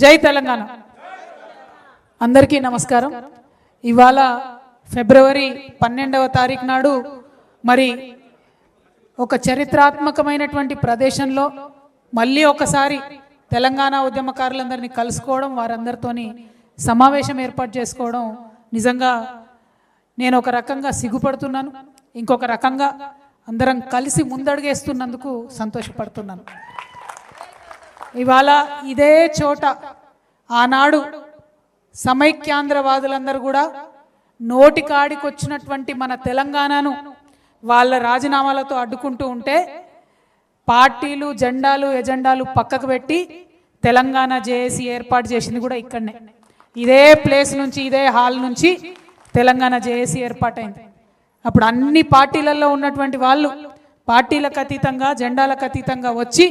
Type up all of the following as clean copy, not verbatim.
జై తెలంగాణ. అందరికీ నమస్కారం. ఇవాళ ఫిబ్రవరి 12వ తారీఖు నాడు మరి ఒక చరిత్రాత్మకమైనటువంటి ప్రదేశంలో మళ్ళీ ఒకసారి తెలంగాణ ఉద్యమకారులందరినీ కలుసుకోవడం, వారందరితోని సమావేశం ఏర్పాటు చేసుకోవడం నిజంగా నేను ఒక రకంగా సిగ్గుపడుతున్నాను, ఇంకొక రకంగా అందరం కలిసి ముందడుగేస్తున్నందుకు సంతోషపడుతున్నాను. ఇవాళ ఇదే చోట ఆనాడు సమైక్యాంధ్రవాదులందరూ కూడా నోటికాడికి వచ్చినటువంటి మన తెలంగాణను వాళ్ళ రాజీనామాలతో అడ్డుకుంటూ ఉంటే పార్టీలు జెండాలు ఎజెండాలు పక్కకు పెట్టి తెలంగాణ జేఏసీ ఏర్పాటు చేసింది కూడా ఇక్కడనే, ఇదే ప్లేస్ నుంచి, ఇదే హాల్ నుంచి తెలంగాణ జేఏసీ ఏర్పాటైంది. అప్పుడు అన్ని పార్టీలలో ఉన్నటువంటి వాళ్ళు పార్టీలకు అతీతంగా జెండాలకు అతీతంగా వచ్చి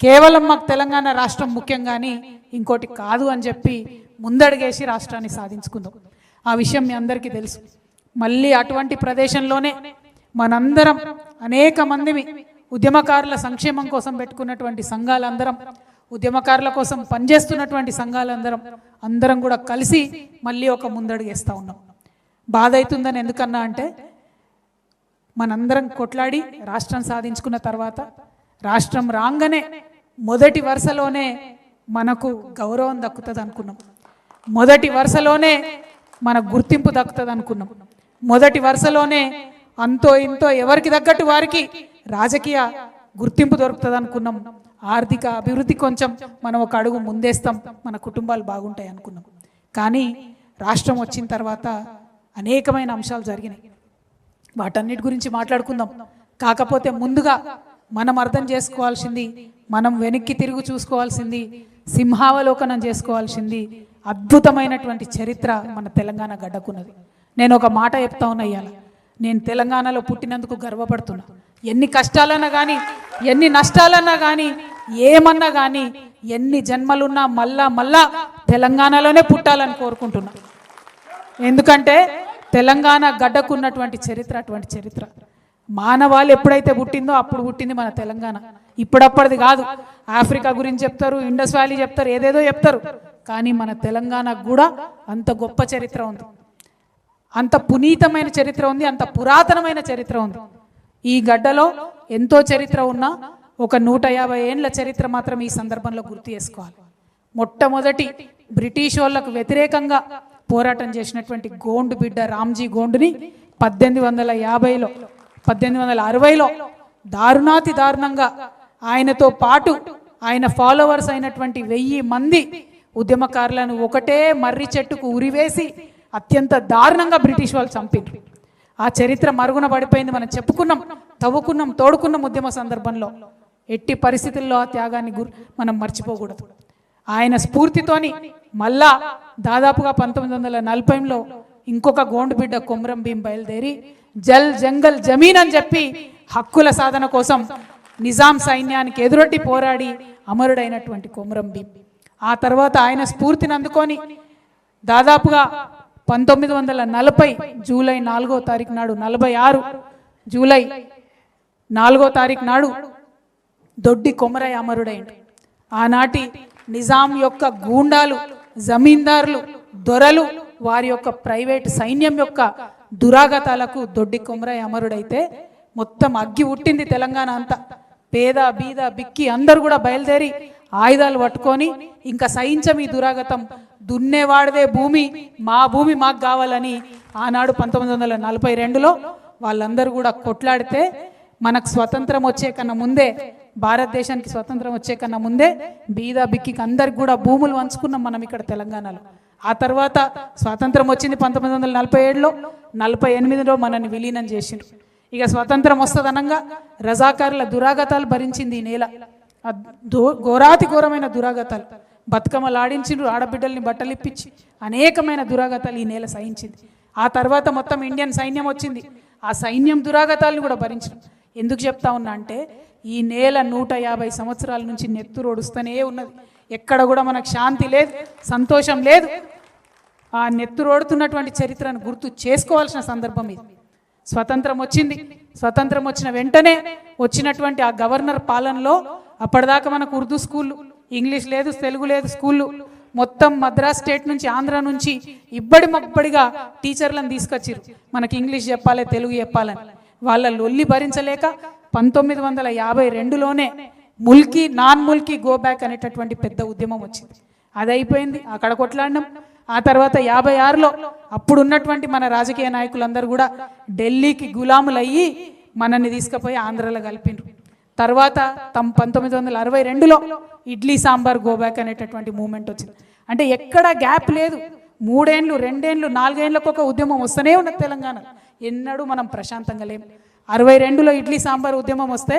కేవలం మాకు తెలంగాణ రాష్ట్రం ముఖ్యం కానీ ఇంకోటి కాదు అని చెప్పి ముందడుగేసి రాష్ట్రాన్ని సాధించుకుందాం. ఆ విషయం మీ అందరికీ తెలుసు. మళ్ళీ అటువంటి ప్రదేశంలోనే మనందరం అనేక మందిని ఉద్యమకారుల సంక్షేమం కోసం పెట్టుకున్నటువంటి సంఘాలందరం, ఉద్యమకారుల కోసం పనిచేస్తున్నటువంటి సంఘాలందరం కూడా కలిసి మళ్ళీ ఒక ముందడుగేస్తూ ఉన్నాం. బాధ అవుతుందని ఎందుకన్నా అంటే మనందరం కొట్లాడి రాష్ట్రం సాధించుకున్న తర్వాత రాష్ట్రం రాగానే మొదటి వరుసలోనే మనకు గౌరవం దక్కుతుంది అనుకున్నాం, మొదటి వరుసలోనే మన గుర్తింపు దక్కుతుంది అనుకున్నాం, మొదటి వరుసలోనే అంతో ఇంతో ఎవరికి తగ్గట్టు వారికి రాజకీయ గుర్తింపు దొరుకుతుంది అనుకున్నాం, ఆర్థిక అభివృద్ధి కొంచెం మనం ఒక అడుగు ముందేస్తాం, మన కుటుంబాలు బాగుంటాయి అనుకున్నాం. కానీ రాష్ట్రం వచ్చిన తర్వాత అనేకమైన అంశాలు జరిగినాయి, వాటన్నిటి గురించి మాట్లాడుకుందాం. కాకపోతే ముందుగా మనం అర్థం చేసుకోవాల్సింది, మనం వెనక్కి తిరిగి చూసుకోవాల్సింది, సింహావలోకనం చేసుకోవాల్సింది అద్భుతమైనటువంటి చరిత్ర మన తెలంగాణ గడ్డకున్నది. నేను ఒక మాట చెప్తా ఉన్నా, ఇవాళ నేను తెలంగాణలో పుట్టినందుకు గర్వపడుతున్నా. ఎన్ని కష్టాలన్నా కానీ, ఎన్ని నష్టాలన్నా కానీ, ఏమన్నా కానీ, ఎన్ని జన్మలున్నా మళ్ళా తెలంగాణలోనే పుట్టాలని కోరుకుంటున్నా. ఎందుకంటే తెలంగాణ గడ్డకున్నటువంటి చరిత్ర అటువంటి చరిత్ర. మానవాళి ఎప్పుడైతే పుట్టిందో అప్పుడు పుట్టింది మన తెలంగాణ, ఇప్పుడప్పటిది కాదు. ఆఫ్రికా గురించి చెప్తారు, ఇండస్ వ్యాలీ చెప్తారు, ఏదేదో చెప్తారు, కానీ మన తెలంగాణకు కూడా అంత గొప్ప చరిత్ర ఉంది, అంత పునీతమైన చరిత్ర ఉంది, అంత పురాతనమైన చరిత్ర ఉంది. ఈ గడ్డలో ఎంతో చరిత్ర ఉన్నా ఒక 150 ఏండ్ల చరిత్ర మాత్రం ఈ సందర్భంలో గుర్తు చేసుకోవాలి. మొట్టమొదటి బ్రిటిష్ వాళ్ళకు వ్యతిరేకంగా పోరాటం చేసినటువంటి గోండు బిడ్డ రామ్జీ గోండుని 1860లో దారుణాతి దారుణంగా ఆయనతో పాటు ఆయన ఫాలోవర్స్ అయినటువంటి 1000 మంది ఉద్యమకారులను ఒకటే మర్రి చెట్టుకు ఉరివేసి అత్యంత దారుణంగా బ్రిటిష్ వాళ్ళు చంపిండ్రు. ఆ చరిత్ర మరుగున పడిపోయింది. మనం చెప్పుకున్నాం, తవ్వుకున్నాం, తోడుకున్నాం ఉద్యమ సందర్భంలో. ఎట్టి పరిస్థితుల్లో ఆ త్యాగాన్ని మనం మర్చిపోకూడదు. ఆయన స్ఫూర్తితోని మళ్ళా దాదాపుగా 1940లో ఇంకొక గోండు బిడ్డ కొమరం భీం బయలుదేరి జల్ జంగల్ జమీన్ అని చెప్పి హక్కుల సాధన కోసం నిజాం సైన్యానికి ఎదురొడ్డి పోరాడి అమరుడైనటువంటి కొమరం భీం. ఆ తర్వాత ఆయన స్ఫూర్తిని అందుకొని దాదాపుగా 1940 జూలై 4వ తారీఖు నాడు, 46 జూలై 4వ తారీఖు నాడు దొడ్డి కొమరయ్య అమరుడైండు. ఆనాటి నిజాం యొక్క గూండాలు, జమీందారులు, దొరలు, వారి యొక్క ప్రైవేట్ సైన్యం యొక్క దురాగతాలకు దొడ్డి కొమరయ్య అమరుడైతే మొత్తం అగ్గి ఉట్టింది తెలంగాణ అంతా. పేద బీద బిక్కి అందరు కూడా బయలుదేరి ఆయుధాలు పట్టుకొని ఇంకా సహించం ఈ దురాగతం, దున్నేవాడిదే భూమి, మా భూమి మాకు కావాలని ఆనాడు 1942లో వాళ్ళందరూ కూడా కొట్లాడితే మనకు స్వతంత్రం వచ్చే కన్నా ముందే, భారతదేశానికి స్వతంత్రం వచ్చే కన్నా ముందే బీద బిక్కికి అందరికి కూడా భూములు పంచుకున్నాం మనం ఇక్కడ తెలంగాణలో. ఆ తర్వాత స్వాతంత్రం వచ్చింది 1947లో, 48లో మనల్ని విలీనం చేసిండ్రు. ఇక స్వతంత్రం వస్తుందనంగా రజాకారుల దురాగతాలు భరించింది ఈ నేల, ఘోరాతి ఘోరమైన దురాగతాలు. బతుకమ్మలు ఆడించిండ్రు, ఆడబిడ్డల్ని బట్టలు ఇప్పించి అనేకమైన దురాగతాలు ఈ నేల సహించింది. ఆ తర్వాత మొత్తం ఇండియన్ సైన్యం వచ్చింది, ఆ సైన్యం దురాగతాలను కూడా భరించడం. ఎందుకు చెప్తా ఉన్నా అంటే ఈ నేల 150 సంవత్సరాల నుంచి నెత్తురు ఒడుస్తూనే ఉన్నది. ఎక్కడ కూడా మనకు శాంతి లేదు, సంతోషం లేదు. ఆ నెత్తురు ఓడుతున్నటువంటి చరిత్రను గుర్తు చేసుకోవాల్సిన సందర్భం ఇది. స్వతంత్రం వచ్చింది, స్వతంత్రం వచ్చిన వెంటనే వచ్చినటువంటి ఆ గవర్నర్ పాలనలో అప్పటిదాకా మనకు ఉర్దూ స్కూళ్ళు, ఇంగ్లీష్ లేదు, తెలుగు లేదు, స్కూళ్ళు మొత్తం మద్రాస్ స్టేట్ నుంచి ఆంధ్ర నుంచి ఇబ్బడి మబ్బడిగా టీచర్లను తీసుకొచ్చిర్రు మనకి ఇంగ్లీష్ చెప్పాలి తెలుగు చెప్పాలని. వాళ్ళ లొల్లి భరించలేక 1952లోనే ముల్కీ నాన్ ముల్కీ గో బ్యాక్ అనేటటువంటి పెద్ద ఉద్యమం వచ్చింది. అది అయిపోయింది, అక్కడ కొట్లాడినాం. ఆ తర్వాత 56లో అప్పుడున్నటువంటి మన రాజకీయ నాయకులందరూ కూడా ఢిల్లీకి గులాములు అయ్యి మనల్ని తీసుకుపోయి ఆంధ్రలో కలిపిండ్రు. తర్వాత 1962లో ఇడ్లీ సాంబార్ గోబ్యాక్ అనేటటువంటి మూమెంట్ వచ్చింది. అంటే ఎక్కడా గ్యాప్ లేదు. 3 ఏళ్ళు 2 ఏళ్ళు 4 ఏళ్ళకు ఒక ఉద్యమం వస్తూనే ఉన్నది తెలంగాణ. ఎన్నడూ మనం ప్రశాంతంగా లేము. 62లో ఇడ్లీ సాంబార్ ఉద్యమం వస్తే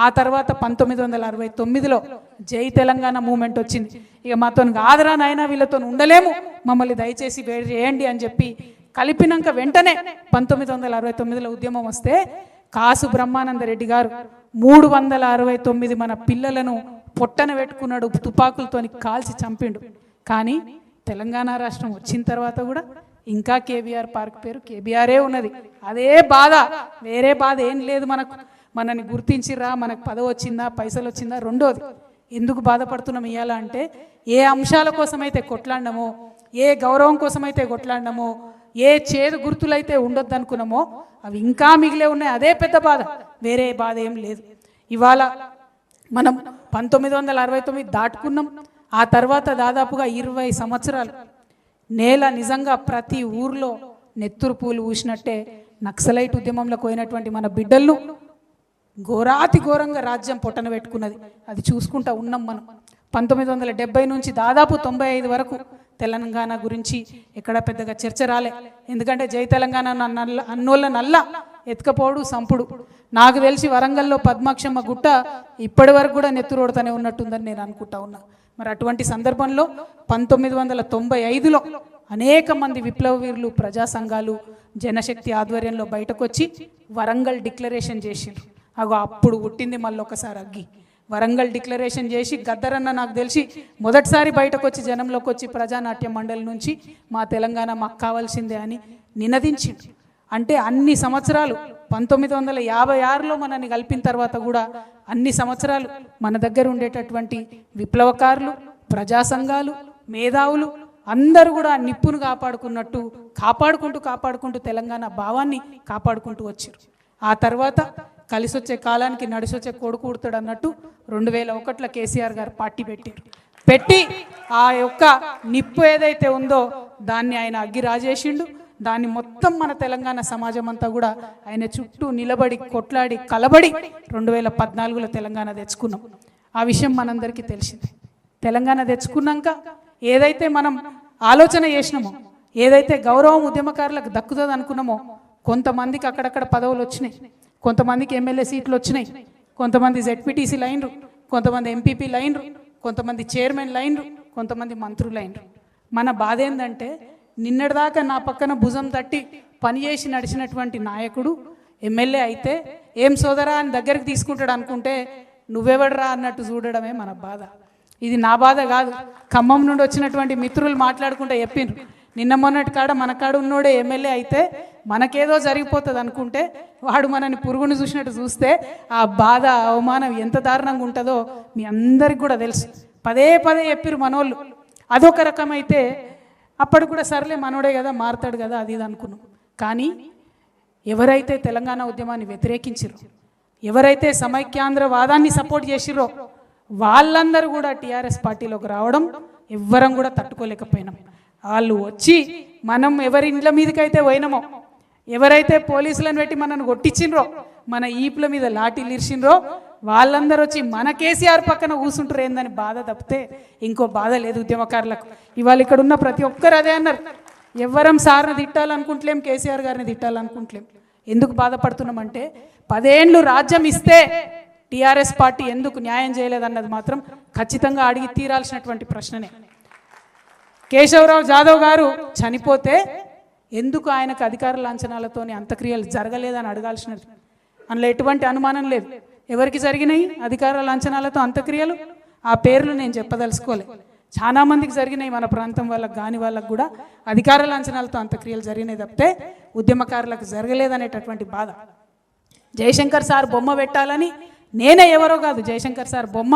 ఆ తర్వాత 1969లో జై తెలంగాణ మూమెంట్ వచ్చింది. ఇక మాతో కాదురా నాయన వీళ్ళతో ఉండలేము, మమ్మల్ని దయచేసి వేడి చేయండి అని చెప్పి కలిపినాక వెంటనే 1969లో ఉద్యమం వస్తే కాసు బ్రహ్మానంద రెడ్డి గారు 369 మన పిల్లలను పొట్టన పెట్టుకున్నాడు, తుపాకులతోని కాల్చి చంపిండు. కానీ తెలంగాణ రాష్ట్రం వచ్చిన తర్వాత కూడా ఇంకా కేబీఆర్ పార్క్ పేరు కేబీఆరే ఉన్నది. అదే బాధ, వేరే బాధ ఏం లేదు మనకు. మనని గుర్తించిరా, మనకు పదవి వచ్చిందా, పైసలు వచ్చిందా, రెండోది. ఎందుకు బాధపడుతున్నాం ఇవాళ అంటే ఏ అంశాల కోసమైతే కొట్లాడినామో, ఏ గౌరవం కోసమైతే కొట్లాడినామో, ఏ చేదు గుర్తులైతే ఉండొద్దు అనుకున్నామో అవి ఇంకా మిగిలే ఉన్నాయి. అదే పెద్ద బాధ, వేరే బాధ ఏం లేదు. ఇవాళ మనం 1969 దాటుకున్నాం. ఆ తర్వాత దాదాపుగా 20 సంవత్సరాలు నేల నిజంగా ప్రతి ఊర్లో నెత్తురు పూలు ఊసినట్టే నక్సలైట్ ఉద్యమంలో పోయినటువంటి మన బిడ్డలను ఘోరాతి ఘోరంగా రాజ్యం పొట్టన పెట్టుకున్నది. అది చూసుకుంటా ఉన్నాం మనం. 1970 నుంచి దాదాపు 95 వరకు తెలంగాణ గురించి ఎక్కడ పెద్దగా చర్చ రాలే. ఎందుకంటే జై తెలంగాణ అన్నోళ్ళ నల్ల ఎత్తుకపోవడు సంపుడు. నాకు తెలిసి వరంగల్లో పద్మాక్షమ్మ గుట్ట ఇప్పటి వరకు కూడా నెత్తురోడుతూనే ఉన్నట్టుందని నేను అనుకుంటా ఉన్నా. మరి అటువంటి సందర్భంలో 1995లో అనేక మంది విప్లవ వీరులు, ప్రజా సంఘాలు, జనశక్తి ఆధ్వర్యంలో బయటకు వచ్చి వరంగల్ డిక్లరేషన్ చేసిండ్రు. అప్పుడు పుట్టింది మళ్ళీ ఒకసారి అగ్గి. వరంగల్ డిక్లరేషన్ చేసి గద్దరన్న నాకు తెలిసి మొదటిసారి బయటకు వచ్చి జనంలోకి వచ్చి ప్రజానాట్య మండలి నుంచి మా తెలంగాణ మాకు కావాల్సిందే అని నినదించిండు. అంటే అన్ని సంవత్సరాలు 1956లో మనని కలిపిన తర్వాత కూడా అన్ని సంవత్సరాలు మన దగ్గర ఉండేటటువంటి విప్లవకారులు, ప్రజా సంఘాలు, మేధావులు అందరూ కూడా నిప్పును కాపాడుకుంటూ తెలంగాణ భావాన్ని కాపాడుకుంటూ వచ్చారు. ఆ తర్వాత కలిసొచ్చే కాలానికి నడిసొచ్చే కొడుకు ఉడతాడు అన్నట్టు 2001లో కేసీఆర్ గారు పార్టీ పెట్టి ఆ యొక్క నిప్పు ఏదైతే ఉందో దాన్ని ఆయన అగ్గి రాజేసిండు. దాన్ని మొత్తం మన తెలంగాణ సమాజం అంతా కూడా ఆయన చుట్టూ నిలబడి కొట్లాడి కలబడి 2014లో తెలంగాణ తెచ్చుకున్నాం. ఆ విషయం మనందరికీ తెలిసింది. తెలంగాణ తెచ్చుకున్నాక ఏదైతే మనం ఆలోచన చేసినామో, ఏదైతే గౌరవం ఉద్యమకారులకు దక్కుతుంది అనుకున్నామో, కొంతమందికి అక్కడక్కడ పదవులు వచ్చినాయి, కొంతమందికి ఎమ్మెల్యే సీట్లు వచ్చినాయి, కొంతమంది జెడ్పీటీసీ లైన్రు, కొంతమంది ఎంపీపీ లైన్రు, కొంతమంది చైర్మన్ లైన్రు, కొంతమంది మంత్రులు లైన్రు. మన బాధ ఏంటంటే నిన్నటిదాకా నా పక్కన భుజం తట్టి పనిచేసి నడిచినటువంటి నాయకుడు ఎమ్మెల్యే అయితే ఏం సోదరా అని దగ్గరికి తీసుకుంటాడు అనుకుంటే నువ్వెవడరా అన్నట్టు చూడడమే మన బాధ. ఇది నా బాధ కాదు, ఖమ్మం నుండి వచ్చినటువంటి మిత్రులు మాట్లాడుకుంటూ చెప్పిండ్రు. నిన్న మొన్నటి కాడ మన కాడ ఉన్నోడే ఎమ్మెల్యే అయితే మనకేదో జరిగిపోతుంది అనుకుంటే వాడు మనని పురుగుని చూసినట్టు చూస్తే ఆ బాధ, అవమానం ఎంత దారుణంగా ఉంటుందో మీ అందరికి కూడా తెలుసు. పదే చెప్పిరు మనోళ్ళు. అదొక రకమైతే అప్పుడు కూడా సర్లే మనోడే కదా, మారుతాడు కదా, అది ఇది అనుకున్నాం. కానీ ఎవరైతే తెలంగాణ ఉద్యమాన్ని వ్యతిరేకించిరో, ఎవరైతే సమైక్యాంధ్ర వాదాన్ని సపోర్ట్ చేసిరో వాళ్ళందరూ కూడా టీఆర్ఎస్ పార్టీలోకి రావడం ఎవ్వరం కూడా తట్టుకోలేకపోయినాం. వాళ్ళు వచ్చి మనం ఎవరి ఇండ్ల మీదకైతే పోయినామో, ఎవరైతే పోలీసులను పెట్టి మనను కొట్టించిండ్రో, మన ఈపుల మీద లాఠీలు ఇరిచిండ్రో వాళ్ళందరూ వచ్చి మన కేసీఆర్ పక్కన కూర్చుంటారు ఏందని బాధ తప్పితే ఇంకో బాధ లేదు ఉద్యమకారులకు. ఇవాళ ఇక్కడ ఉన్న ప్రతి ఒక్కరు అదే అన్నారు. ఎవ్వరం సార్ని తిట్టాలనుకుంటలేం, కేసీఆర్ గారిని తిట్టాలనుకుంటలేం. ఎందుకు బాధపడుతున్నామంటే 10 ఏళ్ళు రాజ్యం ఇస్తే టీఆర్ఎస్ పార్టీ ఎందుకు న్యాయం చేయలేదన్నది మాత్రం ఖచ్చితంగా అడిగి తీరాల్సినటువంటి ప్రశ్ననే. కేశవరావు జాదవ్ గారు చనిపోతే ఎందుకు ఆయనకు అధికార లాంఛనాలతోని అంత్యక్రియలు జరగలేదని అడగాల్సినది. అందులో ఎటువంటి అనుమానం లేదు. ఎవరికి జరిగినాయి అధికార లాంఛనాలతో అంత్యక్రియలు? ఆ పేర్లు నేను చెప్పదలుచుకోలే. చాలా మందికి జరిగినాయి, మన ప్రాంతం వాళ్ళకు కాని వాళ్ళకు కూడా అధికార లాంఛనాలతో అంత్యక్రియలు జరిగినాయి తప్పితే ఉద్యమకారులకు జరగలేదనేటటువంటి బాధ. జయశంకర్ సార్ బొమ్మ పెట్టాలని నేనే ఎవరో కాదు, జయశంకర్ సార్ బొమ్మ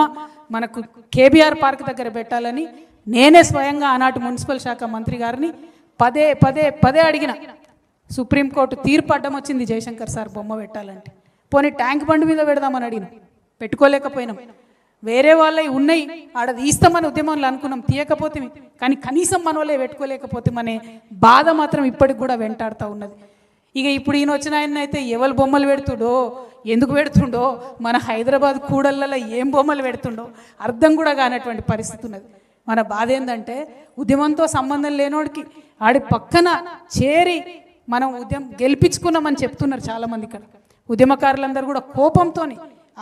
మనకు కేబీఆర్ పార్క్ దగ్గర పెట్టాలని నేనే స్వయంగా ఆనాటి మున్సిపల్ శాఖ మంత్రి గారిని పదే పదే పదే అడిగిన. సుప్రీంకోర్టు తీర్పు అడ్డం వచ్చింది జయశంకర్ సార్ బొమ్మ పెట్టాలంటే. పోనీ ట్యాంక్ బండ్ మీద పెడదామని అడిగిన, పెట్టుకోలేకపోయినాం. వేరే వాళ్ళవి ఉన్నాయి ఆడ తీస్తామని ఉద్యమంలో అనుకున్నాం, తీయకపోతే. కానీ కనీసం మన వాళ్ళే పెట్టుకోలేకపోతామనే బాధ మాత్రం ఇప్పటికి కూడా వెంటాడుతూ ఉన్నది. ఇక ఇప్పుడు ఈయన వచ్చిన ఆయన అయితే ఎవరు బొమ్మలు పెడుతుండో, ఎందుకు పెడుతుండో, మన హైదరాబాద్ కూడళ్ళలో ఏం బొమ్మలు పెడుతుండో అర్థం కూడా కానటువంటి పరిస్థితి ఉన్నది. మన బాధ ఏంటంటే ఉద్యమంతో సంబంధం లేనోడికి ఆడి పక్కన చేరి మనం ఉద్యమం గెలిపించుకున్నామని చెప్తున్నారు చాలామంది. ఇక్కడ ఉద్యమకారులందరూ కూడా కోపంతోని,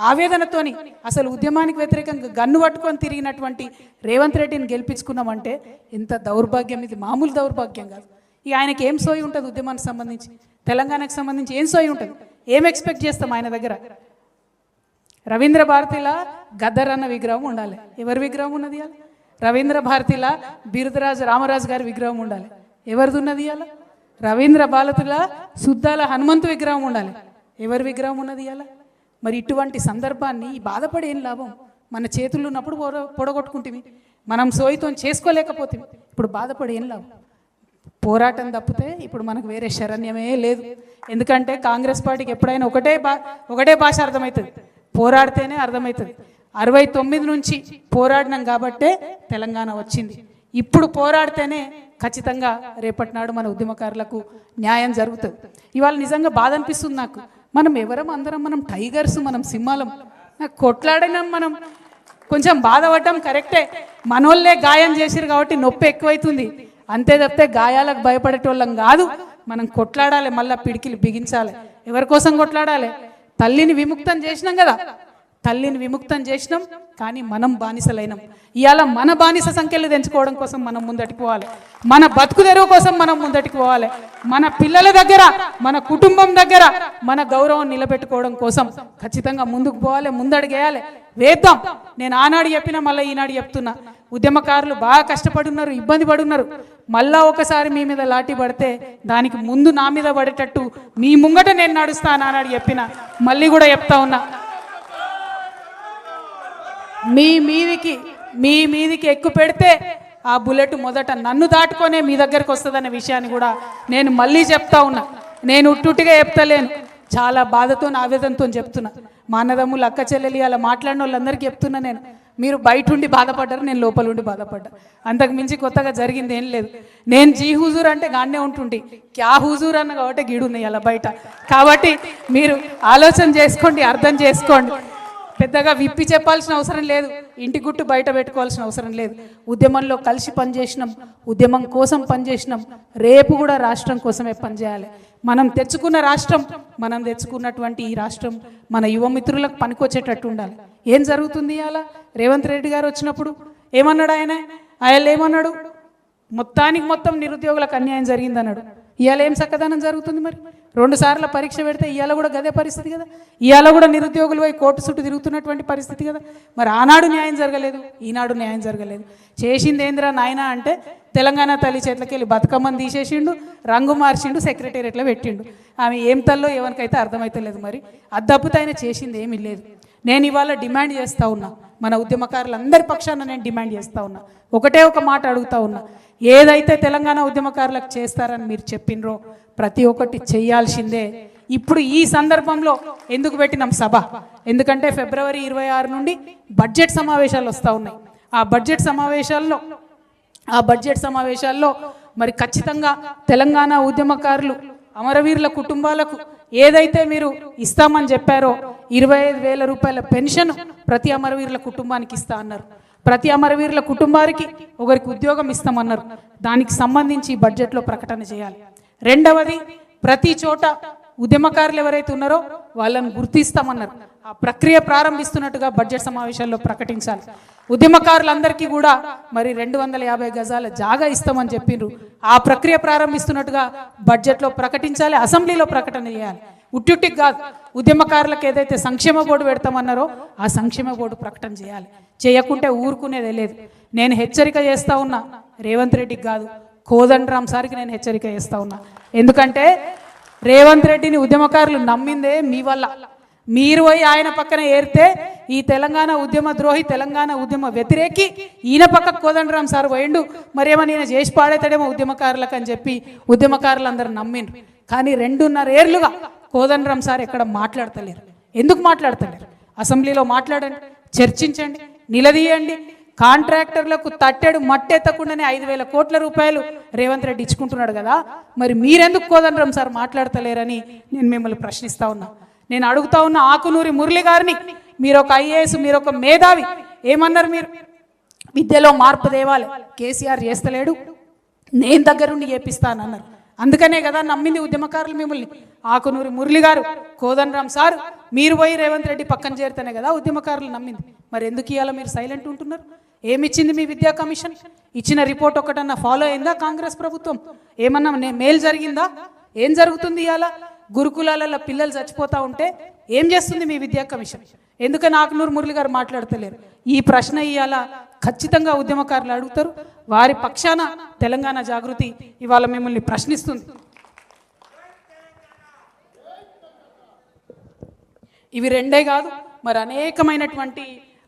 ఆవేదనతోని అసలు ఉద్యమానికి వ్యతిరేకంగా గన్ను పట్టుకొని తిరిగినటువంటి రేవంత్ రెడ్డిని గెలిపించుకున్నామంటే ఎంత దౌర్భాగ్యం ఇది, మామూలు దౌర్భాగ్యం కాదు. ఇక ఆయనకి ఏం సోయి ఉంటుంది ఉద్యమానికి సంబంధించి, తెలంగాణకు సంబంధించి ఏం సోయి ఉంటుంది, ఏం ఎక్స్పెక్ట్ చేస్తాం ఆయన దగ్గర? రవీంద్ర భారతిలా గద్దర్ అన్న విగ్రహం ఉండాలి. ఎవరి విగ్రహం ఉన్నది ఇవాళ? రవీంద్ర భారతిలా బిరుదరాజు రామరాజు గారి విగ్రహం ఉండాలి. ఎవరిది ఉన్నది ఇవాళ? రవీంద్ర భారతిలా సుద్దాల హనుమంతు విగ్రహం ఉండాలి. ఎవరి విగ్రహం ఉన్నది ఇవాళ? మరి ఇటువంటి సందర్భాన్ని బాధపడి ఏం లాభం? మన చేతుల్లో ఉన్నప్పుడు పొడగొట్టుకుంటుంది, మనం సోయితో చేసుకోలేకపోతే ఇప్పుడు బాధపడి ఏం లాభం? పోరాటం తప్పితే ఇప్పుడు మనకు వేరే శరణ్యమే లేదు. ఎందుకంటే కాంగ్రెస్ పార్టీకి ఎప్పుడైనా ఒకటే భాష అర్థమవుతుంది, పోరాడితేనే అర్థమవుతుంది. 69 నుంచి పోరాడినాం కాబట్టే తెలంగాణ వచ్చింది. ఇప్పుడు పోరాడితేనే ఖచ్చితంగా రేపటి నాడు మన ఉద్యమకారులకు న్యాయం జరుగుతుంది. ఇవాళ నిజంగా బాధ అనిపిస్తుంది నాకు. మనం ఎవరం? అందరం మనం టైగర్స్, మనం సింహాలం. నాకు కొట్లాడినాం, మనం కొంచెం బాధపడ్డాం కరెక్టే. మనోళ్ళే గాయం చేసిరు కాబట్టి నొప్పి ఎక్కువైతుంది, అంతే తప్పితే గాయాలకు భయపడేటోళ్ళం కాదు. మనం కొట్లాడాలి, మళ్ళీ పిడికిలు బిగించాలి. ఎవరి కోసం కొట్లాడాలి? తల్లిని విముక్తం చేసినాం కదా, తల్లిని విముక్తం చేసినాం, కానీ మనం బానిసలైనాం. ఇవాళ మన బానిస సంఖ్యలు తెంచుకోవడం కోసం మనం ముందటికి పోవాలి, మన బతుకు తెరువు కోసం మనం ముందటికి పోవాలి, మన పిల్లల దగ్గర, మన కుటుంబం దగ్గర మన గౌరవం నిలబెట్టుకోవడం కోసం ఖచ్చితంగా ముందుకు పోవాలి, ముందడుగేయాలి, వేద్దాం. నేను ఆనాడు చెప్పినా మళ్ళీ ఈనాడు చెప్తున్నా, ఉద్యమకారులు బాగా కష్టపడున్నారు, ఇబ్బంది పడున్నారు. మళ్ళా ఒకసారి మీ మీద లాఠీ పడితే దానికి ముందు నా మీద పడేటట్టు మీ ముంగట నేను నడుస్తాను ఆనాడు చెప్పిన, మళ్ళీ కూడా చెప్తా ఉన్నా. మీ మీదికి ఎక్కువ పెడితే ఆ బుల్లెట్ మొదట నన్ను దాటుకొనే మీ దగ్గరకు వస్తుందనే విషయాన్ని కూడా నేను మళ్ళీ చెప్తా ఉన్నా. నేను ఉట్టుగా చెప్తలేను, చాలా బాధతో ఆవేదనతో చెప్తున్నా. మా అన్నదమ్ములు, అక్క చెల్లెలు అలా మాట్లాడిన వాళ్ళందరికీ చెప్తున్నా. మీరు బయట ఉండి బాధపడ్డారు, నేను లోపల ఉండి బాధపడ్డా. అంతకు మించి కొత్తగా జరిగింది ఏం లేదు. నేను జీ హుజూర్ అంటే గానే ఉంటుండి, క్యా హుజూర్ అన్న కాబట్టి గీడున్నాయి అలా బయట. కాబట్టి మీరు ఆలోచన చేసుకోండి, అర్థం చేసుకోండి. పెద్దగా విప్పి చెప్పాల్సిన అవసరం లేదు, ఇంటి గుట్టు బయట పెట్టుకోవాల్సిన అవసరం లేదు. ఉద్యమంలో కలిసి పనిచేసినాం, ఉద్యమం కోసం పనిచేసినాం, రేపు కూడా రాష్ట్రం కోసమే పనిచేయాలి. మనం తెచ్చుకున్న రాష్ట్రం, మనం తెచ్చుకున్నటువంటి ఈ రాష్ట్రం మన యువ మిత్రులకు పనికొచ్చేటట్టు ఉండాలి. ఏం జరుగుతుంది అలా? రేవంత్ రెడ్డి గారు వచ్చినప్పుడు ఏమన్నాడు ఆయన ఏమన్నాడు? మొత్తానికి మొత్తం నిరుద్యోగులకు అన్యాయం జరిగిందన్నాడు. ఇవాళ ఏం చక్కదనం జరుగుతుంది? మరి 2 సార్లు పరీక్ష పెడితే ఇవాళ కూడా గదే పరిస్థితి కదా. ఇవాళ కూడా నిరుద్యోగులు పోయి కోర్టు చుట్టూ తిరుగుతున్నటువంటి పరిస్థితి కదా. మరి ఆనాడు న్యాయం జరగలేదు, ఈనాడు న్యాయం జరగలేదు. చేసింది ఏందిరా నాయన అంటే తెలంగాణ తల్లి చేతులకి వెళ్ళి బతుకమ్మని తీసేసిండు, రంగు మార్చిండు, సెక్రటేరియట్లో పెట్టిండు. ఆమె ఏం తల్లో ఎవరికైతే అర్థమైతలేదు. మరి అద్దప్పుతో ఆయన చేసింది ఏమీ లేదు. నేను ఇవాళ డిమాండ్ చేస్తూ ఉన్నా, మన ఉద్యమకారులందరి పక్షాన నేను డిమాండ్ చేస్తూ ఉన్నా, ఒకటే ఒక మాట అడుగుతా ఉన్నా. ఏదైతే తెలంగాణ ఉద్యమకారులకు చేస్తారని మీరు చెప్పినరో ప్రతి ఒక్కటి చేయాల్సిందే. ఇప్పుడు ఈ సందర్భంలో ఎందుకు పెట్టినాం సభ? ఎందుకంటే ఫిబ్రవరి 26 నుండి బడ్జెట్ సమావేశాలు వస్తూ ఉన్నాయి. ఆ బడ్జెట్ సమావేశాల్లో మరి ఖచ్చితంగా తెలంగాణ ఉద్యమకారులు, అమరవీరుల కుటుంబాలకు ఏదైతే మీరు ఇస్తామని చెప్పారో 25,000 రూపాయల పెన్షన్ ప్రతి అమరవీరుల కుటుంబానికి ఇస్తా అన్నారు. ప్రతి అమరవీరుల కుటుంబానికి ఒకరికి ఉద్యోగం ఇస్తామన్నారు. దానికి సంబంధించి బడ్జెట్లో ప్రకటన చేయాలి. రెండవది, ప్రతి చోట ఉద్యమకారులు ఎవరైతే ఉన్నారో వాళ్ళని గుర్తిస్తామన్నారు. ఆ ప్రక్రియ ప్రారంభిస్తున్నట్టుగా బడ్జెట్ సమావేశాల్లో ప్రకటించాలి. ఉద్యమకారులందరికీ కూడా మరి 250 గజాల జాగా ఇస్తామని చెప్పిండ్రు. ఆ ప్రక్రియ ప్రారంభిస్తున్నట్టుగా బడ్జెట్లో ప్రకటించాలి, అసెంబ్లీలో ప్రకటన చేయాలి. ఉట్టికి కాదు, ఉద్యమకారులకు ఏదైతే సంక్షేమ బోర్డు పెడతామన్నారో ఆ సంక్షేమ బోర్డు ప్రకటన చేయాలి. చేయకుంటే ఊరుకునేదే లేదు. నేను హెచ్చరిక చేస్తూ ఉన్నా, రేవంత్ రెడ్డికి కాదు, కోదండరామ్ సార్కి నేను హెచ్చరిక చేస్తూ ఉన్నా. ఎందుకంటే రేవంత్ రెడ్డిని ఉద్యమకారులు నమ్మిందే మీ వల్ల. మీరు పోయి ఆయన పక్కన ఏరితే ఈ తెలంగాణ ఉద్యమ ద్రోహి, తెలంగాణ ఉద్యమ వ్యతిరేకి ఈయన పక్కకు కోదండరాం సార్ పోయిండు, మరేమో ఈయన చేసి పాడేతాడేమో ఉద్యమకారులకు అని చెప్పి ఉద్యమకారులందరూ నమ్మిండ్రు. కానీ 2.5 ఏళ్లుగా కోదండరాం సార్ ఎక్కడ మాట్లాడతలేరు. ఎందుకు మాట్లాడతలేరు? అసెంబ్లీలో మాట్లాడండి, చర్చించండి, నిలదీయండి. కాంట్రాక్టర్లకు తట్టెడు మట్టెత్తకుండానే 5,000 కోట్ల రూపాయలు రేవంత్ రెడ్డి ఇచ్చుకుంటున్నాడు కదా, మరి మీరెందుకు కోదండరాం సార్ మాట్లాడతలేరని నేను మిమ్మల్ని ప్రశ్నిస్తా ఉన్నా. నేను అడుగుతా ఉన్న ఆకునూరి మురళి గారిని, మీరు ఒక ఐఏఎస్, మీరు ఒక మేధావి, ఏమన్నారు మీరు? విద్యలో మార్పు తేవాలి, కేసీఆర్ చేస్తలేడు, నేను దగ్గరుండి చేపిస్తానన్నారు. అందుకనే కదా నమ్మింది ఉద్యమకారులు మిమ్మల్ని. ఆకునూరి మురళి గారు, కోదండరాం సార్, మీరు పోయి రేవంత్ రెడ్డి పక్కన చేరితేనే కదా ఉద్యమకారులు నమ్మింది. మరి ఎందుకు ఇవాళ మీరు సైలెంట్ ఉంటున్నారు? ఏమిచ్చింది మీ విద్యా కమిషన్? ఇచ్చిన రిపోర్ట్ ఒకటన్నా ఫాలో అయిందా కాంగ్రెస్ ప్రభుత్వం? ఏమన్నా మేలు జరిగిందా? ఏం జరుగుతుంది ఇవాళ? గురుకులాలలో పిల్లలు చచ్చిపోతూ ఉంటే ఏం చేస్తుంది మీ విద్యా కమిషన్? ఎందుకని ఆకునూరు మురళి గారు మాట్లాడతలేరు? ఈ ప్రశ్న ఇవాళ ఖచ్చితంగా ఉద్యమకారులు అడుగుతారు. వారి పక్షాన తెలంగాణ జాగృతి ఇవాళ మిమ్మల్ని ప్రశ్నిస్తుంది. ఇవి రెండే కాదు, మరి అనేకమైనటువంటి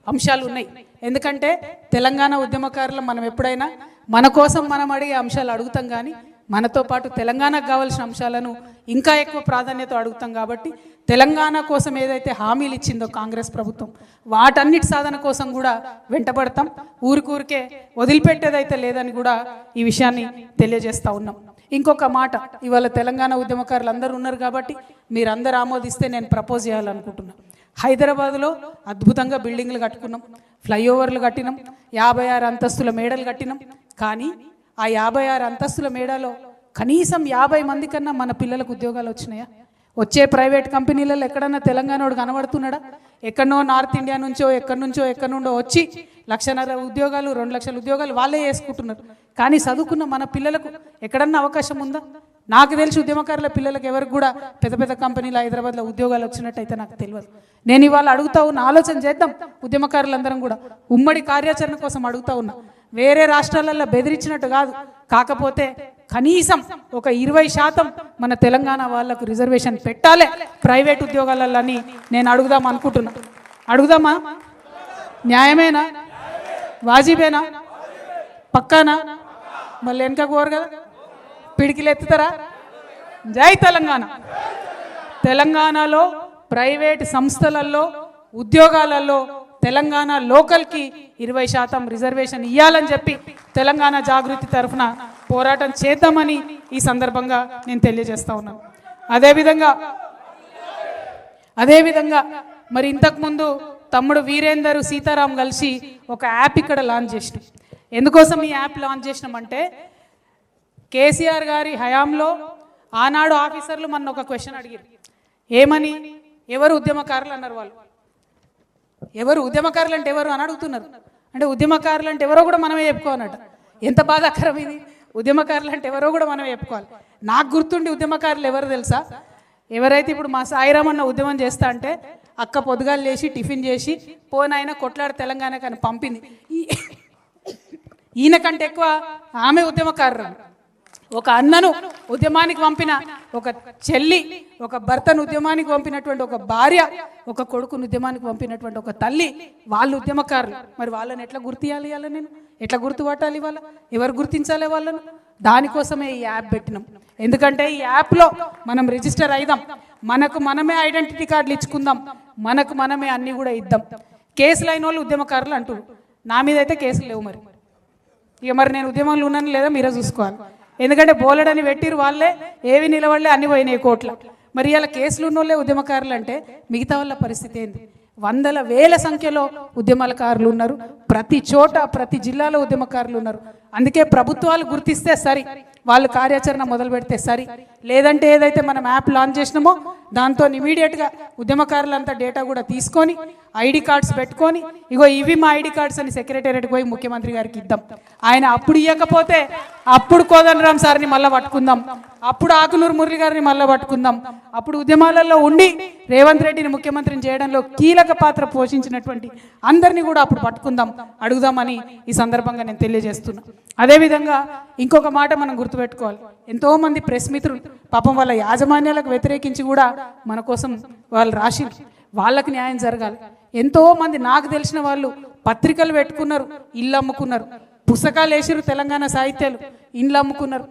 అంశాలు ఉన్నాయి. ఎందుకంటే తెలంగాణ ఉద్యమకారులు మనం ఎప్పుడైనా మన కోసం మనం అడిగే అంశాలు అడుగుతాం, కానీ మనతో పాటు తెలంగాణకు కావాల్సిన అంశాలను ఇంకా ఎక్కువ ప్రాధాన్యత అడుగుతాం. కాబట్టి తెలంగాణ కోసం ఏదైతే హామీలు ఇచ్చిందో కాంగ్రెస్ ప్రభుత్వం, వాటన్నిటి సాధన కోసం కూడా వెంటబడతాం. ఊరికే వదిలిపెట్టేదైతే లేదని కూడా ఈ విషయాన్ని తెలియజేస్తూ ఉన్నాం. ఇంకొక మాట, ఇవాళ తెలంగాణ ఉద్యమకారులు అందరూ ఉన్నారు కాబట్టి మీరందరూ ఆమోదిస్తే నేను ప్రపోజ్ చేయాలనుకుంటున్నాను. హైదరాబాద్లో అద్భుతంగా బిల్డింగ్లు కట్టుకున్నాం, ఫ్లైఓవర్లు కట్టినాం, 56 అంతస్తుల మేడలు కట్టినాం. కానీ ఆ 56 అంతస్తుల మేడలో కనీసం 50 మంది కన్నా మన పిల్లలకు ఉద్యోగాలు వచ్చినాయా? వచ్చే ప్రైవేట్ కంపెనీలలో ఎక్కడన్నా తెలంగాణోడు కనబడుతున్నాడా? ఎక్కడనో నార్త్ ఇండియా నుంచో ఎక్కడి నుండో వచ్చి 1,50,000 ఉద్యోగాలు, 2 లక్షల ఉద్యోగాలు వాళ్ళే చేసుకుంటున్నారు. కానీ చదువుకున్న మన పిల్లలకు ఎక్కడన్నా అవకాశం ఉందా? నాకు తెలిసి ఉద్యమకారుల పిల్లలకు ఎవరికి కూడా పెద్ద పెద్ద కంపెనీలు హైదరాబాద్లో ఉద్యోగాలు వచ్చినట్టయితే నాకు తెలియదు. నేను ఇవాళ అడుగుతా ఉన్నా, ఆలోచన చేద్దాం ఉద్యమకారులందరం కూడా, ఉమ్మడి కార్యాచరణ కోసం అడుగుతా ఉన్నా. వేరే రాష్ట్రాలలో బెదిరించినట్టు కాదు, కాకపోతే కనీసం ఒక 20% మన తెలంగాణ వాళ్లకు రిజర్వేషన్ పెట్టాలి ప్రైవేట్ ఉద్యోగాలలో అని నేను అడుగుదాం అనుకుంటున్నా. అడుగుదామా? న్యాయమేనా? వాజిబేనా? పక్కానా? మళ్ళీ వెనక కోరు కదా, పిడికిలు ఎత్తుతారా? జై తెలంగాణ. తెలంగాణలో ప్రైవేట్ సంస్థలలో ఉద్యోగాలలో తెలంగాణ లోకల్కి 20% రిజర్వేషన్ ఇవ్వాలని చెప్పి తెలంగాణ జాగృతి తరఫున పోరాటం చేద్దామని ఈ సందర్భంగా నేను తెలియజేస్తా ఉన్నాను. అదేవిధంగా మరి ఇంతకుముందు తమ్ముడు వీరేందర్, సీతారాం కలిసి ఒక యాప్ ఇక్కడ లాంచ్ చేసినాం. ఎందుకోసం ఈ యాప్ లాంచ్ చేసినామంటే, కేసీఆర్ గారి హయాంలో ఆనాడు ఆఫీసర్లు మన ఒక క్వశ్చన్ అడిగారు. ఏమని? ఎవరు ఉద్యమకారులు అన్నారు. వాళ్ళు ఎవరు ఉద్యమకారులు అంటే ఎవరు అని అడుగుతున్నారు. అంటే ఉద్యమకారులు అంటే ఎవరో కూడా మనమే చెప్పుకోవాలన్నట. ఎంత బాధాకరం ఇది! ఉద్యమకారులు అంటే ఎవరో కూడా మనమే చెప్పుకోవాలి. నాకు గుర్తుండి ఉద్యమకారులు ఎవరు తెలుసా? ఎవరైతే ఇప్పుడు మా సాయిరామ్ అన్న ఉద్యమం చేస్తా అంటే అక్క పొద్దుగాలు లేచి టిఫిన్ చేసి పోనాయన కొట్లాడు తెలంగాణ కానీ పంపింది. ఈయన కంటే ఎక్కువ ఆమె ఉద్యమకారు. ఒక అన్నను ఉద్యమానికి పంపిన ఒక చెల్లి, ఒక భర్తను ఉద్యమానికి పంపినటువంటి ఒక భార్య, ఒక కొడుకును ఉద్యమానికి పంపినటువంటి ఒక తల్లి, వాళ్ళు ఉద్యమకారులు. మరి వాళ్ళని ఎట్లా గుర్తియాలి? ఇవాళ నేను ఎట్లా గుర్తుపట్టాలి? వాళ్ళ ఎవరు గుర్తించాలి వాళ్ళను? దానికోసమే ఈ యాప్ పెట్టినాం. ఎందుకంటే ఈ యాప్లో మనం రిజిస్టర్ అయిదాం, మనకు మనమే ఐడెంటిటీ కార్డులు ఇచ్చుకుందాం, మనకు మనమే అన్నీ కూడా ఇద్దాం. కేసులు అయిన వాళ్ళు ఉద్యమకారులు అంటారు. నా మీద అయితే కేసులు లేవు. మరి నేను ఉద్యమంలో ఉన్నాను లేదా మీరే చూసుకోవాలి. ఎందుకంటే బోలెడని పెట్టిరు వాళ్ళే, ఏవి నిలబడలే, అన్ని పోయినాయి కోట్ల. మరి ఇలా కేసులు ఉన్నోళ్ళే ఉద్యమకారులు అంటే మిగతా వాళ్ళ పరిస్థితి ఏంది? వందల వేల సంఖ్యలో ఉద్యమకారులు ఉన్నారు. ప్రతి చోట ప్రతి జిల్లాలో ఉద్యమకారులు ఉన్నారు. అందుకే ప్రభుత్వాలు గుర్తిస్తే సరి, వాళ్ళు కార్యాచరణ మొదలు పెడితే సరి. లేదంటే ఏదైతే మనం యాప్ లాంచ్ చేసినామో దాంతో ఇమీడియట్గా ఉద్యమకారులంతా డేటా కూడా తీసుకొని ఐడి కార్డ్స్ పెట్టుకొని, ఇగో ఇవి మా ఐడి కార్డ్స్ అని సెక్రటేరియట్కి పోయి ముఖ్యమంత్రి గారికి ఇద్దాం. ఆయన అప్పుడు ఇవ్వకపోతే అప్పుడు కోదండరాం సార్ని మళ్ళీ పట్టుకుందాం, అప్పుడు ఆకునూరు మురళి గారిని మళ్ళీ పట్టుకుందాం, అప్పుడు ఉద్యమాలలో ఉండి రేవంత్ రెడ్డిని ముఖ్యమంత్రిని చేయడంలో కీలక పాత్ర పోషించినటువంటి అందరినీ కూడా అప్పుడు పట్టుకుందాం, అడుగుదామని ఈ సందర్భంగా నేను తెలియజేస్తున్నా. అదేవిధంగా ఇంకొక మాట మనం గుర్తుపెట్టుకోవాలి. ఎంతోమంది ప్రెస్ మిత్రులు పాపం వాళ్ళ యాజమాన్యాలకు వ్యతిరేకించి కూడా మన కోసం వాళ్ళు రాసి వాళ్ళకి న్యాయం జరగాలి. ఎంతోమంది నాకు తెలిసిన వాళ్ళు పత్రికలు పెట్టుకున్నారు, ఇల్లు అమ్ముకున్నారు, పుస్తకాలు వేసారు, తెలంగాణ సాహిత్యాలు ఇండ్లు అమ్ముకున్నారు.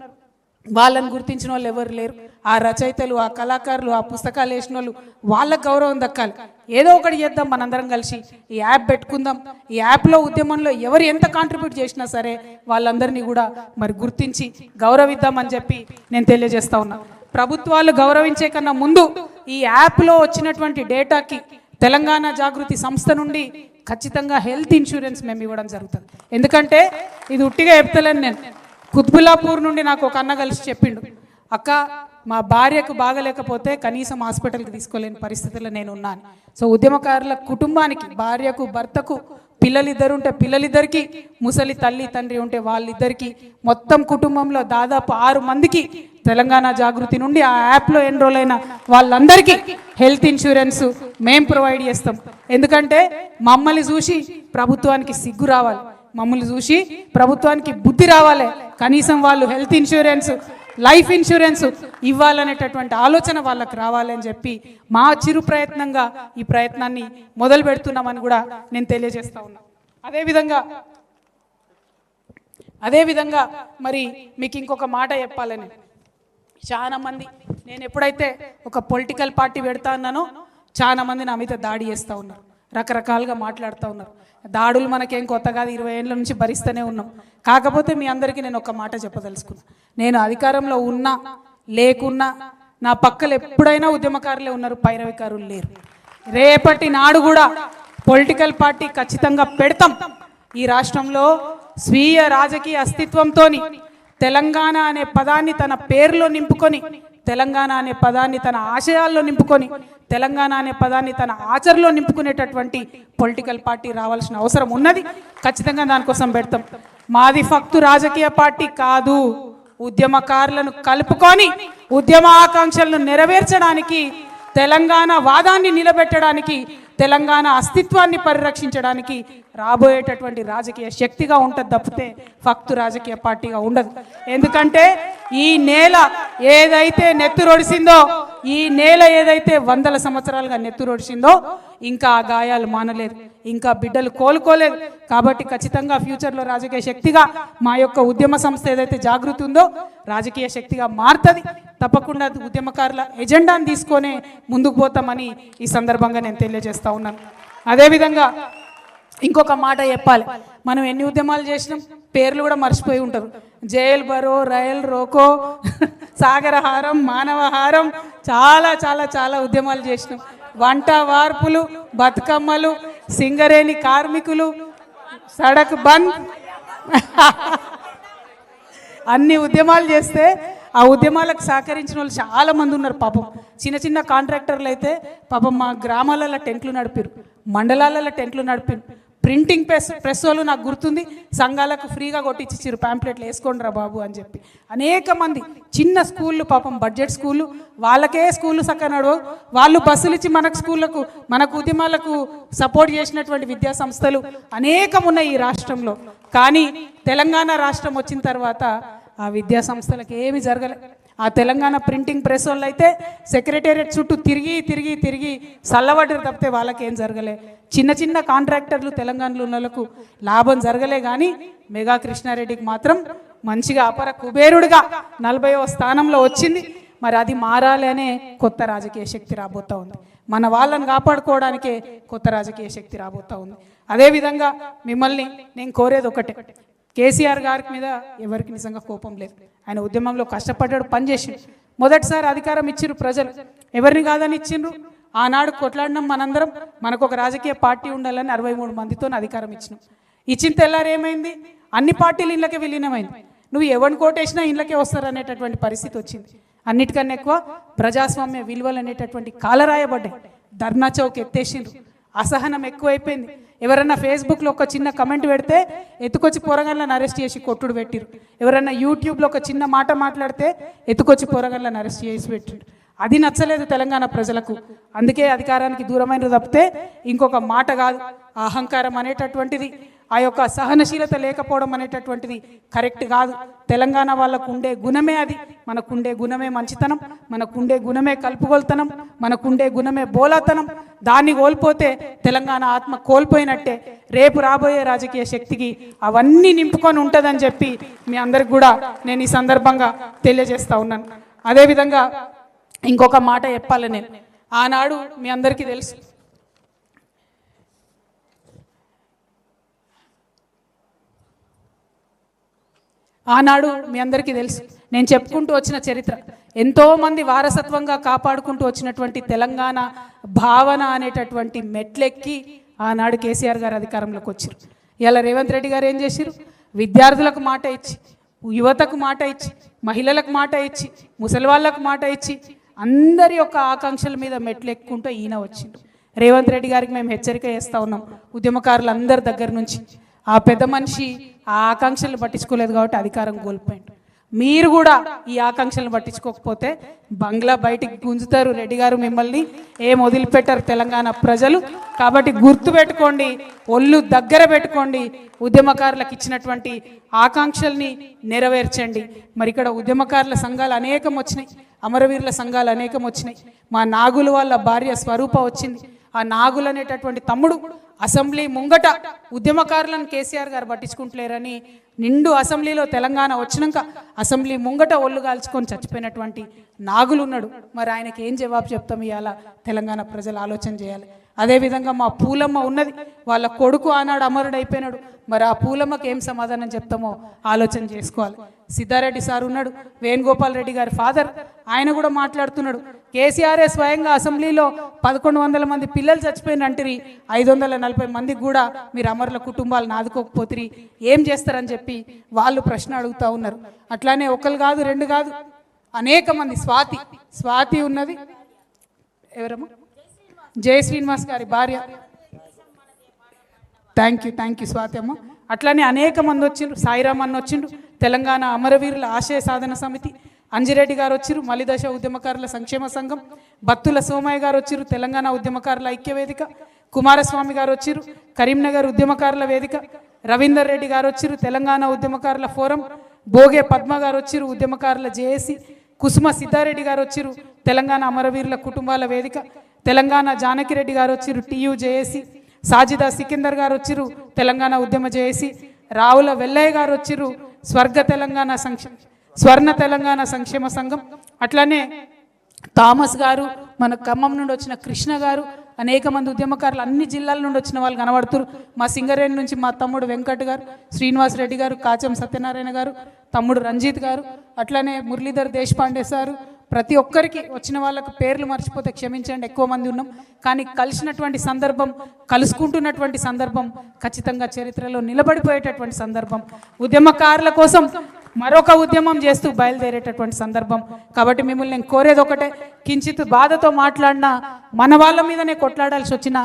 వాళ్ళని గుర్తించిన వాళ్ళు ఎవరు లేరు. ఆ రచయితలు, ఆ కళాకారులు, ఆ పుస్తకాలు వేసిన వాళ్ళు వాళ్ళకు గౌరవం దక్కాలి. ఏదో ఒకటి చేద్దాం, మనందరం కలిసి ఈ యాప్ పెట్టుకుందాం. ఈ యాప్లో ఉద్యమంలో ఎవరు ఎంత కాంట్రిబ్యూట్ చేసినా సరే వాళ్ళందరినీ కూడా మరి గుర్తించి గౌరవిద్దామని చెప్పి నేను తెలియజేస్తా ఉన్నా. ప్రభుత్వాలు గౌరవించే కన్నా ముందు ఈ యాప్లో వచ్చినటువంటి డేటాకి తెలంగాణ జాగృతి సంస్థ నుండి ఖచ్చితంగా హెల్త్ ఇన్సూరెన్స్ మేము ఇవ్వడం జరుగుతుంది. ఎందుకంటే ఇది ఉట్టిగా చెప్తలేను నేను. కుత్బుల్లాపూర్ నుండి నాకు ఒక అన్న కలిసి చెప్పిండు, అక్క మా భార్యకు బాగలేకపోతే కనీసం హాస్పిటల్కి తీసుకోలేని పరిస్థితుల్లో నేను ఉన్నాను. సో ఉద్యమకారుల కుటుంబానికి, భార్యకు, భర్తకు, పిల్లలిద్దరు ఉంటే పిల్లలిద్దరికి, ముసలి తల్లి తండ్రి ఉంటే వాళ్ళిద్దరికి, మొత్తం కుటుంబంలో దాదాపు 6 మందికి తెలంగాణ జాగృతి నుండి ఆ యాప్లో ఎన్రోల్ అయిన వాళ్ళందరికీ హెల్త్ ఇన్సూరెన్స్ మేము ప్రొవైడ్ చేస్తాం. ఎందుకంటే మమ్మల్ని చూసి ప్రభుత్వానికి సిగ్గు రావాలి, మమ్మల్ని చూసి ప్రభుత్వానికి బుద్ధి రావాలి. కనీసం వాళ్ళు హెల్త్ ఇన్సూరెన్స్, లైఫ్ ఇన్సూరెన్స్ ఇవ్వాలనేటటువంటి ఆలోచన వాళ్ళకి రావాలని చెప్పి మా చిరు ప్రయత్నంగా ఈ ప్రయత్నాన్ని మొదలు పెడుతున్నామని కూడా నేను తెలియజేస్తా ఉన్నా. అదేవిధంగా మరి మీకు ఇంకొక మాట చెప్పాలని, చాలా మంది నేను ఎప్పుడైతే ఒక పొలిటికల్ పార్టీ పెడతా అన్నానో చాలా మంది నా మీద దాడి చేస్తూ ఉన్నారు, రకరకాలుగా మాట్లాడుతూ ఉన్నారు. దాడులు మనకేం కొత్త కాదు, 20 ఏళ్ళ నుంచి భరిస్తూనే ఉన్నాం. కాకపోతే మీ అందరికీ నేను ఒక మాట చెప్పదలుచుకున్నా, నేను అధికారంలో ఉన్నా లేకున్నా నా పక్కలు ఎప్పుడైనా ఉద్యమకారులే ఉన్నారు, పైరవికారులు లేరు. రేపటి నాడు కూడా పొలిటికల్ పార్టీ ఖచ్చితంగా పెడతాం. ఈ రాష్ట్రంలో స్వీయ రాజకీయ అస్తిత్వంతో తెలంగాణ అనే పదాన్ని తన పేరులో నింపుకొని, తెలంగాణ అనే పదాన్ని తన ఆశయాల్లో నింపుకొని, తెలంగాణ అనే పదాన్ని తన ఆచరణలో నింపుకునేటటువంటి పొలిటికల్ పార్టీ రావాల్సిన అవసరం ఉన్నది. ఖచ్చితంగా దానికోసం పెడతాం. మాది ఫక్తు రాజకీయ పార్టీ కాదు, ఉద్యమకారులను కలుపుకొని ఉద్యమ ఆకాంక్షలను నెరవేర్చడానికి, తెలంగాణ వాదాన్ని నిలబెట్టడానికి, తెలంగాణ అస్తిత్వాన్ని పరిరక్షించడానికి రాబోయేటటువంటి రాజకీయ శక్తిగా ఉంటుంది తప్పితే ఫక్తు రాజకీయ పార్టీగా ఉండదు. ఎందుకంటే ఈ నేల ఏదైతే నెత్తురొడిసిందో, ఈ నేల ఏదైతే 100 సంవత్సరాలుగా నెత్తురొడిసిందో ఇంకా ఆ గాయాలు మానలేదు, ఇంకా బిడ్డలు కోలుకోలేదు. కాబట్టి ఖచ్చితంగా ఫ్యూచర్లో రాజకీయ శక్తిగా మా యొక్క ఉద్యమ సంస్థ ఏదైతే జాగృతి ఉందో రాజకీయ శక్తిగా మారుతుంది. తప్పకుండా ఉద్యమకారుల ఎజెండాను తీసుకొనే ముందుకు పోతామని ఈ సందర్భంగా నేను తెలియజేస్తా ఉన్నాను. అదేవిధంగా ఇంకొక మాట చెప్పాలి, మనం ఎన్ని ఉద్యమాలు చేసినాం పేర్లు కూడా మర్చిపోయి ఉంటారు. జైల్ బరో, రైల్ రోకో, సాగరహారం, మానవహారం, చాలా చాలా చాలా ఉద్యమాలు చేసినాం. వంట వార్పులు, బతుకమ్మలు, సింగరేణి కార్మికులు, సడక్ బంద్, అన్ని ఉద్యమాలు చేస్తే ఆ ఉద్యమాలకు సహకరించిన వాళ్ళు చాలా మంది ఉన్నారు. పాపం చిన్న చిన్న కాంట్రాక్టర్లు అయితే పాపం మా గ్రామాలలో టెంట్లు నడిపారు, మండలాలలో టెంట్లు నడిపారు. ప్రింటింగ్ ప్రెస్ వాళ్ళు నాకు గుర్తుంది, సంఘాలకు ఫ్రీగా కొట్టించారు, ప్యాంప్లెట్లు వేసుకోండి రా బాబు అని చెప్పి. అనేక మంది చిన్న స్కూళ్ళు, పాపం బడ్జెట్ స్కూళ్ళు, వాళ్ళకే స్కూళ్ళు చక్కగా నడవవు, వాళ్ళు బస్సులు ఇచ్చి మనకు స్కూళ్ళకు, మనకు ఉద్యమాలకు సపోర్ట్ చేసినటువంటి విద్యా సంస్థలు అనేకం ఉన్నాయి ఈ రాష్ట్రంలో. కానీ తెలంగాణ రాష్ట్రం వచ్చిన తర్వాత ఆ విద్యా సంస్థలకు ఏమి జరగలే. ఆ తెలంగాణ ప్రింటింగ్ ప్రెస్ వాళ్ళు అయితే సెక్రటేరియట్ చుట్టూ తిరిగి తిరిగి తిరిగి చల్లబడ్డారు తప్పితే వాళ్ళకేం జరగలే. చిన్న చిన్న కాంట్రాక్టర్లు తెలంగాణలో ఉన్న వాళ్ళకు లాభం జరగలే. కానీ మెగా కృష్ణారెడ్డికి మాత్రం మంచిగా అపర కుబేరుడిగా 40వ స్థానంలో వచ్చింది. మరి అది మారాలి అనే కొత్త రాజకీయ శక్తి రాబోతూ ఉంది. మన వాళ్ళని కాపాడుకోవడానికే కొత్త రాజకీయ శక్తి రాబోతూ ఉంది. అదేవిధంగా మిమ్మల్ని నేను కోరేది ఒకటే, కేసీఆర్ గారి మీద ఎవరికి నిజంగా కోపం లేదు. ఆయన ఉద్యమంలో కష్టపడ్డాడు, పనిచేసిండు. మొదటిసారి అధికారం ఇచ్చిర్రు ప్రజలు, ఎవరిని కాదని ఇచ్చిండ్రు. ఆనాడు కొట్లాడినాం మనందరం, మనకు ఒక రాజకీయ పార్టీ ఉండాలని 63 మందితో అధికారం ఇచ్చినాం. ఇచ్చిన తెల్లారు ఏమైంది, అన్ని పార్టీలు ఇళ్ళకే విలీనమైంది. నువ్వు ఎవరిని కోటేసినా ఇళ్ళకే వస్తారనేటటువంటి పరిస్థితి వచ్చింది. అన్నిటికన్నా ఎక్కువ ప్రజాస్వామ్య విలువలు అనేటటువంటి కాలరాయబడ్డాయి. ధర్నా చౌక్ ఎత్తేసిండ్రు, అసహనం ఎక్కువైపోయింది. ఎవరన్నా ఫేస్బుక్లో ఒక చిన్న కమెంట్ పెడితే ఎత్తుకొచ్చి పోరగాళ్ళని అరెస్ట్ చేసి కొట్టుడు పెట్టిరు. ఎవరన్నా యూట్యూబ్లో ఒక చిన్న మాట మాట్లాడితే ఎత్తుకొచ్చి పోరగాళ్ళని అరెస్ట్ చేసి పెట్టిరు. అది నచ్చలేదు తెలంగాణ ప్రజలకు. అందుకే అధికారానికి దూరమైన తప్పితే ఇంకొక మాట కాదు. అహంకారం అనేటటువంటిది, ఆ యొక్క సహనశీలత లేకపోవడం అనేటటువంటిది కరెక్ట్ కాదు. తెలంగాణ వాళ్ళకు ఉండే గుణమే అది. మనకుండే గుణమే మంచితనం, మనకుండే గుణమే కలుపుగోల్తనం, మనకుండే గుణమే బోలాతనం. దాన్ని కోల్పోతే తెలంగాణ ఆత్మ కోల్పోయినట్టే. రేపు రాబోయే రాజకీయ శక్తికి అవన్నీ నింపుకొని ఉంటుందని చెప్పి మీ అందరికి కూడా నేను ఈ సందర్భంగా తెలియజేస్తా ఉన్నాను. అదేవిధంగా ఇంకొక మాట చెప్పాలి నేను. ఆనాడు మీ అందరికీ తెలుసు, నేను చెప్పుకుంటూ వచ్చిన చరిత్ర, ఎంతోమంది వారసత్వంగా కాపాడుకుంటూ వచ్చినటువంటి తెలంగాణ భావన అనేటటువంటి మెట్లెక్కి ఆనాడు కేసీఆర్ గారు అధికారంలోకి వచ్చారు. ఇలా రేవంత్ రెడ్డి గారు ఏం చేశారు? విద్యార్థులకు మాట ఇచ్చి, యువతకు మాట ఇచ్చి, మహిళలకు మాట ఇచ్చి, ముసలి వాళ్ళకు మాట ఇచ్చి, అందరి యొక్క ఆకాంక్షల మీద మెట్లెక్కుంటూ ఈయన వచ్చిండు. రేవంత్ రెడ్డి గారికి మేము హెచ్చరిక చేస్తూ ఉన్నాం, ఉద్యమకారులందరి దగ్గర నుంచి. ఆ పెద్ద మనిషి ఆ ఆకాంక్షలు పట్టించుకోలేదు కాబట్టి అధికారం కోల్పోయిండు. మీరు కూడా ఈ ఆకాంక్షలను పట్టించుకోకపోతే బంగ్లా బయటికి గుంజుతారు. రెడ్డి గారు మిమ్మల్ని ఏం వదిలిపెట్టారు తెలంగాణ ప్రజలు. కాబట్టి గుర్తుపెట్టుకోండి, ఒళ్ళు దగ్గర పెట్టుకోండి, ఉద్యమకారులకు ఇచ్చినటువంటి ఆకాంక్షల్ని నెరవేర్చండి. మరి ఇక్కడ ఉద్యమకారుల సంఘాలు అనేకం వచ్చినాయి, అమరవీరుల సంఘాలు అనేకం వచ్చినాయి. మా నాగులు వాళ్ళ భార్య స్వరూప వచ్చింది. ఆ నాగులు అనేటటువంటి తమ్ముడు అసెంబ్లీ ముంగట ఉద్యమకారులను కేసీఆర్ గారు పట్టించుకుంటలేరని నిండు అసెంబ్లీలో తెలంగాణ వచ్చినాక అసెంబ్లీ ముంగట ఒళ్ళు కాల్చుకొని చచ్చిపోయినటువంటి నాగులు ఉన్నాడు. మరి ఆయనకి ఏం జవాబు చెప్తాం? ఇవాళ తెలంగాణ ప్రజలు ఆలోచన చేయాలి. అదేవిధంగా మా పూలమ్మ ఉన్నది, వాళ్ళ కొడుకు ఆనాడు అమరుడు అయిపోయినాడు. మరి ఆ పూలమ్మకి ఏం సమాధానం చెప్తామో ఆలోచన చేసుకోవాలి. సిద్ధారెడ్డి సార్ ఉన్నాడు, వేణుగోపాల్ రెడ్డి గారి ఫాదర్, ఆయన కూడా మాట్లాడుతున్నాడు. కేసీఆర్ఏ స్వయంగా అసెంబ్లీలో 1100 మంది పిల్లలు చచ్చిపోయినంటిరి, 540 మందికి కూడా మీరు అమరుల కుటుంబాలను ఆదుకోకపోతే ఏం చేస్తారని చెప్పి వాళ్ళు ప్రశ్న అడుగుతూ ఉన్నారు. అట్లానే ఒకరు కాదు, రెండు కాదు, అనేక మంది. స్వాతి ఉన్నది, ఎవరమ్మా? జయ శ్రీనివాస్ గారి భార్య. థ్యాంక్ యూ స్వాతి అమ్మ. అట్లానే అనేక మంది వచ్చిండ్రు. సాయిరామ్ అన్న వచ్చిండు, తెలంగాణ అమరవీరుల ఆశయ సాధన సమితి. అంజిరెడ్డి గారు వచ్చిరు, మలిదశ ఉద్యమకారుల సంక్షేమ సంఘం. బత్తుల సోమయ్య గారు వచ్చిరు, తెలంగాణ ఉద్యమకారుల ఐక్య వేదిక. కుమారస్వామి గారు వచ్చిరు, కరీంనగర్ ఉద్యమకారుల వేదిక. రవీందర్ రెడ్డి గారు వచ్చిరు, తెలంగాణ ఉద్యమకారుల ఫోరం. భోగే పద్మ గారు వచ్చిరు, ఉద్యమకారుల జేఏసీ. కుసుమ సిద్ధారెడ్డి గారు వచ్చిరు, తెలంగాణ అమరవీరుల కుటుంబాల వేదిక. తెలంగాణ జానకిరెడ్డి గారు వచ్చిరు, టీయూ జేఏసీ. సాజిదా సికిందర్ గారు వచ్చిరు, తెలంగాణ ఉద్యమ జేఏసీ. రావుల వెల్లయ్య గారు వచ్చిరు, స్వర్ణ తెలంగాణ సంక్షేమ సంఘం. అట్లానే థామస్ గారు, మన ఖమ్మం నుండి వచ్చిన కృష్ణ గారు, అనేక మంది ఉద్యమకారులు అన్ని జిల్లాల నుండి వచ్చిన వాళ్ళు కనబడుతున్నారు. మా సింగరేణి నుంచి మా తమ్ముడు వెంకట్ గారు, శ్రీనివాస్ రెడ్డి గారు, కాచం సత్యనారాయణ గారు, తమ్ముడు రంజిత్ గారు, అట్లానే మురళీధర్ దేశపాండే సారు. ప్రతి ఒక్కరికి వచ్చిన వాళ్ళకు పేర్లు మర్చిపోతే క్షమించండి, ఎక్కువ మంది ఉన్నాం. కానీ కలిసినటువంటి సందర్భం, కలుసుకుంటున్నటువంటి సందర్భం ఖచ్చితంగా చరిత్రలో నిలబడిపోయేటటువంటి సందర్భం. ఉద్యమకారుల కోసం మరొక ఉద్యమం చేస్తూ బయలుదేరేటటువంటి సందర్భం. కాబట్టి మిమ్మల్ని నేను కోరేది ఒకటే, కించిత్ బాధతో మాట్లాడినా, మన వాళ్ళ మీదనే కొట్లాడాల్సి వచ్చిన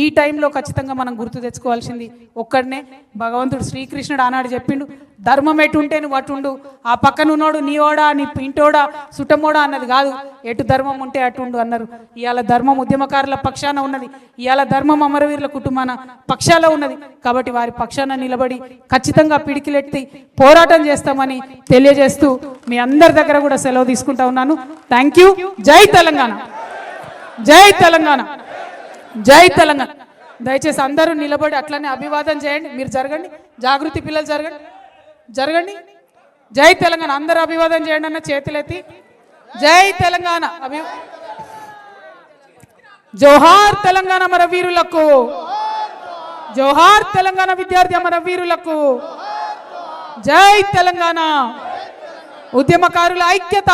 ఈ టైంలో ఖచ్చితంగా మనం గుర్తు తెచ్చుకోవాల్సింది ఒక్కడనే. భగవంతుడు శ్రీకృష్ణుడు ఆనాడు చెప్పిండు, ధర్మం ఎటుంటే నువ్వు అటుండు, ఆ పక్కనున్నోడు నీవోడా నీ ఇంటోడా సుటమోడా అన్నది కాదు, ఎటు ధర్మం ఉంటే అటుండు అన్నారు. ఇవాళ ధర్మం ఉద్యమకారుల పక్షాన ఉన్నది, ఇవాళ ధర్మం అమరవీరుల కుటుంబాన పక్షాల ఉన్నది. కాబట్టి వారి పక్షాన నిలబడి ఖచ్చితంగా పిడికిలెత్తి పోరాటం చేస్తామని తెలియజేస్తూ మీ అందరి దగ్గర కూడా సెలవు తీసుకుంటా ఉన్నాను. Thank you. జై తెలంగాణ, జై తెలంగాణ, జై తెలంగాణ. దయచేసి అందరూ నిలబడి అట్లనే అభివాదం చేయండి. మీరు జరగండి, జాగృతి పిల్లలు జరగండి. జై తెలంగాణ. అందరూ అభివాదం చేయండి అన్న చేతులెత్తి. జై తెలంగాణ. జోహార్ తెలంగాణ అమరవీరులకు, జోహార్ తెలంగాణ విద్యార్థి అమరవీరులకు. జై తెలంగాణ. ఉద్యమకారుల ఐక్యత,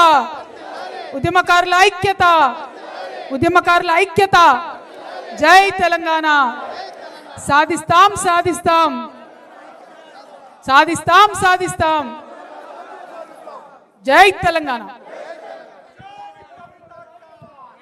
ఉద్యమకారుల ఐక్యత, ఉద్యమకారుల ఐక్యత. జై తెలంగాణ. సాధిస్తాం సాధిస్తాం సాధిస్తాం సాధిస్తాం. జై తెలంగాణ.